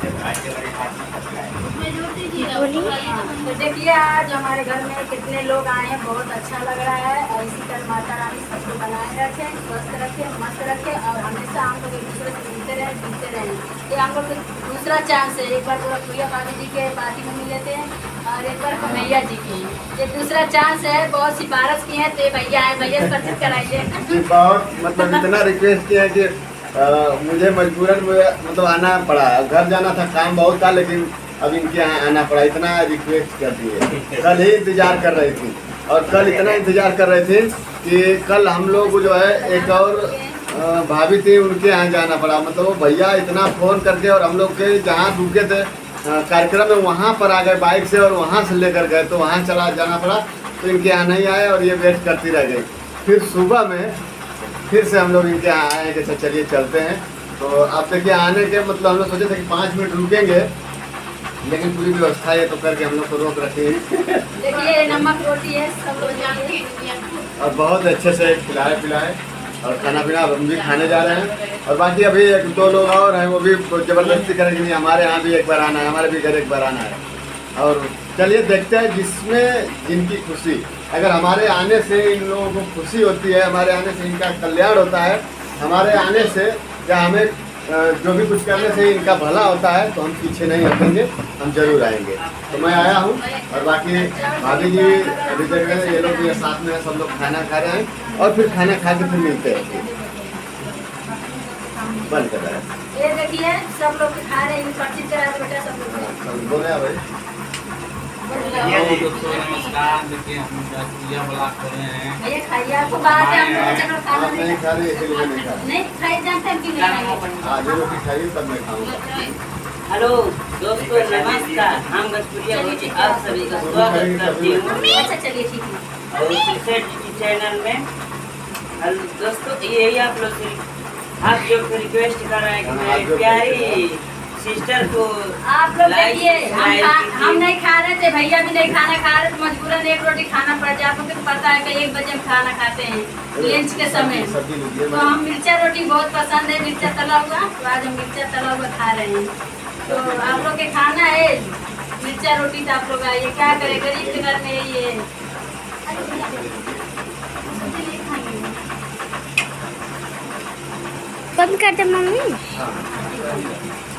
तो देखिए आज हमारे घर में कितने लोग आए हैं, बहुत अच्छा लग रहा है। और इसी तरह माता रानी सबको बनाए रखे, स्वस्थ रखे, मस्त रखे और हमेशा हम लोग एक दूसरे से मिलते रहे, जीते रहे। ये हम लोग दूसरा चांस है। एक बार पूरा भाभी जी के पार्टी में मिले थे और एक बार कन्हैया जी के। ये दूसरा चांस है। बहुत सिफारिश की है तो भैया आए, भैया से परिचित कराइए। बहुत मतलब इतना रिक्वेस्ट किया कि मुझे मजबूरन मतलब आना पड़ा। घर जाना था, काम बहुत था, लेकिन अब इनके यहाँ आना पड़ा। इतना रिक्वेस्ट कर दिए। कल ही इंतजार कर रही थी और कल इतना इंतजार कर रहे थे कि कल हम लोग जो है एक और भाभी थी, उनके यहाँ जाना पड़ा। मतलब वो भैया इतना फ़ोन करके और हम लोग के जहाँ रुके थे कार्यक्रम में वहाँ पर आ गए बाइक से और वहाँ से लेकर गए, तो वहाँ चला जाना पड़ा। तो इनके यहाँ नहीं आए और ये वेट करती रह गई। फिर सुबह में फिर से हम लोग इनके यहाँ आए कि चलिए चलते हैं। तो आप देखिए आने के मतलब हम लोग सोचे थे कि 5 मिनट रुकेंगे, लेकिन पूरी व्यवस्था ये तो करके हम लोग को रोक रखे। देखिए नमक रोटी है, सब लोग जानते हैं। और बहुत अच्छे से खिलाए पिलाए और खाना पीना हम भी खाने जा रहे हैं। और बाकी अभी 1-2 लोग और हैं, वो भी ज़बरदस्ती करेंगे नहीं हमारे यहाँ भी एक बार आना है, हमारे भी घर एक बार आना है। और चलिए देखते हैं जिसमें जिनकी खुशी, अगर हमारे आने से इन लोगों को खुशी होती है, हमारे आने से इनका कल्याण होता है, हमारे आने से या हमें जो भी कुछ करने से इनका भला होता है, तो हम पीछे नहीं हटेंगे, हम जरूर आएंगे। तो मैं आया हूँ और बाकी भाभी जी अभी देख रहे हैं, ये लोग ये साथ में सब लोग खाना खा रहे हैं और फिर खाना खा के फिर मिलते हैं। बंद कर रहा है। ये देखिए सब लोग खा रहे हैं, परिचित करा दो बेटा सब लोग। बोल रहे हैं भाई। नमस्कार। देखिए हम पूजा ब्लॉग कर रहे हैं। भैया खाइए, आपको बात है, हम लोग चलो खाना आप नहीं खा रहे, इसलिए नहीं खा रहे। नहीं खाई जानते हैं कि नहीं खाएंगे। आज रोटी खाइए तब मैं खाऊंगा। हेलो दोस्तों, नमस्कार। हम गजपुरिया भोजी आप सभी का स्वागत करती हूँ अच्छा चलिए ठीक है। और सेट चैनल में। हेलो दोस्तों, यही आप लोग से रिक्वेस्ट कर रहे हैं कि मेरी प्यारी सिस्टर को आप लोग देखिए हम नहीं खा रहे थे, भैया भी नहीं खाना खा रहे थे, मजबूरन एक रोटी खाना पड़ जाए। आप लोग को पता है कि 1 बजे हम खाना खाते हैं लंच के समय। तो हम मिर्चा रोटी बहुत पसंद है, मिर्चा तला हुआ, तो आज हम मिर्चा तला हुआ खा रहे हैं। तो आप लोग के खाना है मिर्चा रोटी, तो आप लोग आइए, क्या करें गरीब के घर में ये कम करते मम्मी। हाँ।